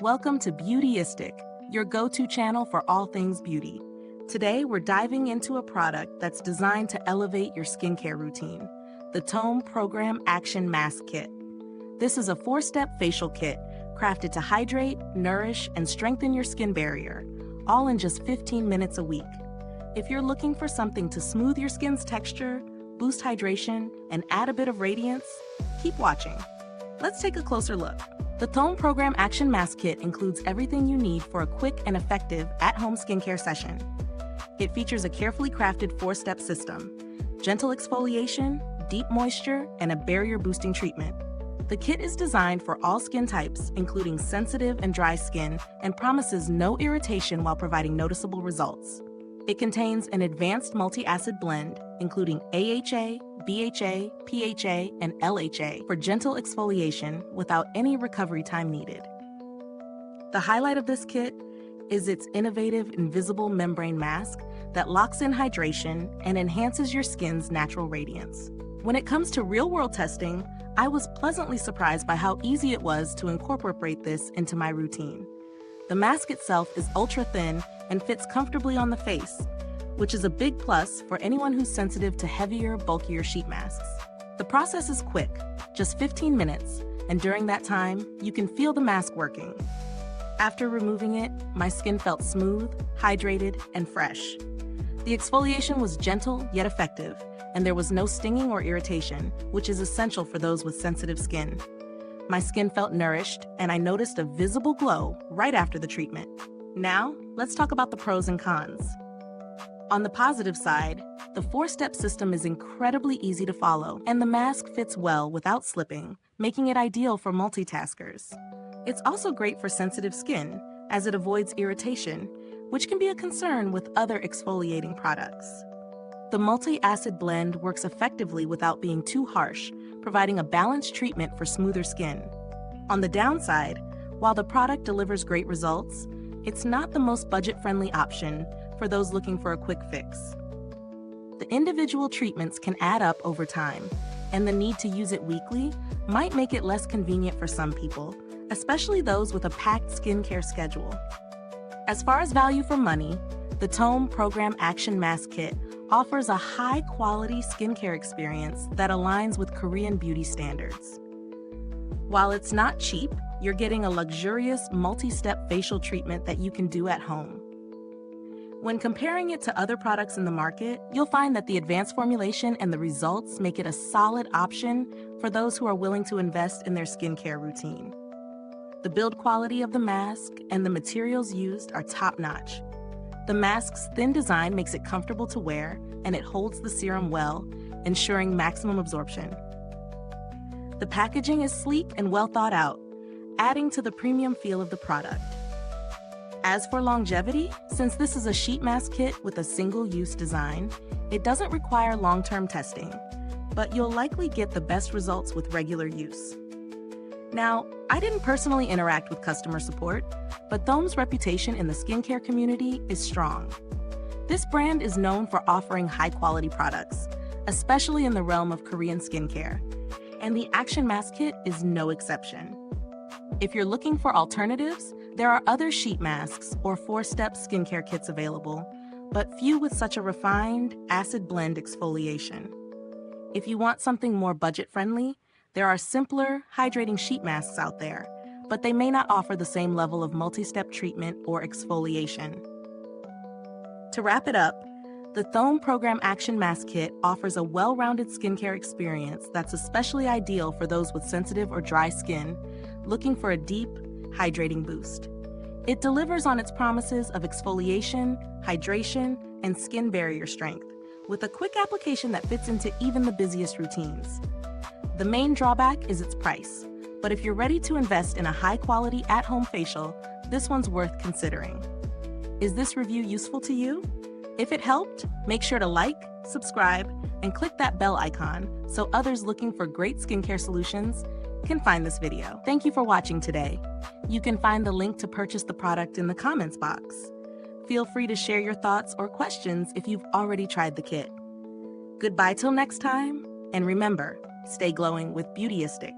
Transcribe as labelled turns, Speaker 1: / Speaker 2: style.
Speaker 1: Welcome to Beautyistic, your go-to channel for all things beauty. Today, we're diving into a product that's designed to elevate your skincare routine, the THOME Program Action Mask Kit. This is a 4-step facial kit crafted to hydrate, nourish, and strengthen your skin barrier, all in just 15 minutes a week. If you're looking for something to smooth your skin's texture, boost hydration, and add a bit of radiance, keep watching. Let's take a closer look. The THOME Program Action Mask Kit includes everything you need for a quick and effective at-home skincare session. It features a carefully crafted 4-step system, gentle exfoliation, deep moisture, and a barrier-boosting treatment. The kit is designed for all skin types, including sensitive and dry skin, and promises no irritation while providing noticeable results. It contains an advanced multi-acid blend, including AHA, BHA, PHA, and LHA for gentle exfoliation without any recovery time needed. The highlight of this kit is its innovative invisible membrane mask that locks in hydration and enhances your skin's natural radiance. When it comes to real-world testing, I was pleasantly surprised by how easy it was to incorporate this into my routine. The mask itself is ultra-thin and fits comfortably on the face, which is a big plus for anyone who's sensitive to heavier, bulkier sheet masks. The process is quick, just 15 minutes, and during that time, you can feel the mask working. After removing it, my skin felt smooth, hydrated, and fresh. The exfoliation was gentle yet effective, and there was no stinging or irritation, which is essential for those with sensitive skin. My skin felt nourished, and I noticed a visible glow right after the treatment. Now, let's talk about the pros and cons. On the positive side, the 4-step system is incredibly easy to follow, and the mask fits well without slipping, making it ideal for multitaskers. It's also great for sensitive skin, as it avoids irritation, which can be a concern with other exfoliating products. The multi-acid blend works effectively without being too harsh, providing a balanced treatment for smoother skin. On the downside, while the product delivers great results, it's not the most budget-friendly option for those looking for a quick fix. The individual treatments can add up over time, and the need to use it weekly might make it less convenient for some people, especially those with a packed skincare schedule. As far as value for money, the THOME Program Action Mask Kit offers a high-quality skincare experience that aligns with Korean beauty standards. While it's not cheap, you're getting a luxurious multi-step facial treatment that you can do at home. When comparing it to other products in the market, you'll find that the advanced formulation and the results make it a solid option for those who are willing to invest in their skincare routine. The build quality of the mask and the materials used are top-notch. The mask's thin design makes it comfortable to wear, and it holds the serum well, ensuring maximum absorption. The packaging is sleek and well thought out, adding to the premium feel of the product. As for longevity, since this is a sheet mask kit with a single-use design, it doesn't require long-term testing, but you'll likely get the best results with regular use. Now, I didn't personally interact with customer support, but THOME's reputation in the skincare community is strong. This brand is known for offering high-quality products, especially in the realm of Korean skincare, and the Action Mask Kit is no exception. If you're looking for alternatives, there are other sheet masks or 4-step skincare kits available, but few with such a refined acid blend exfoliation. If you want something more budget-friendly, there are simpler, hydrating sheet masks out there, but they may not offer the same level of multi-step treatment or exfoliation. To wrap it up, the THOME Program Action Mask Kit offers a well-rounded skincare experience that's especially ideal for those with sensitive or dry skin looking for a deep, hydrating boost. It delivers on its promises of exfoliation, hydration, and skin barrier strength, with a quick application that fits into even the busiest routines. The main drawback is its price, but if you're ready to invest in a high-quality at-home facial, this one's worth considering. Is this review useful to you? If it helped, make sure to like, subscribe, and click that bell icon so others looking for great skincare solutions can find this video. Thank you for watching today. You can find the link to purchase the product in the comments box. Feel free to share your thoughts or questions if you've already tried the kit. Goodbye till next time, and remember, stay glowing with Beautyistic.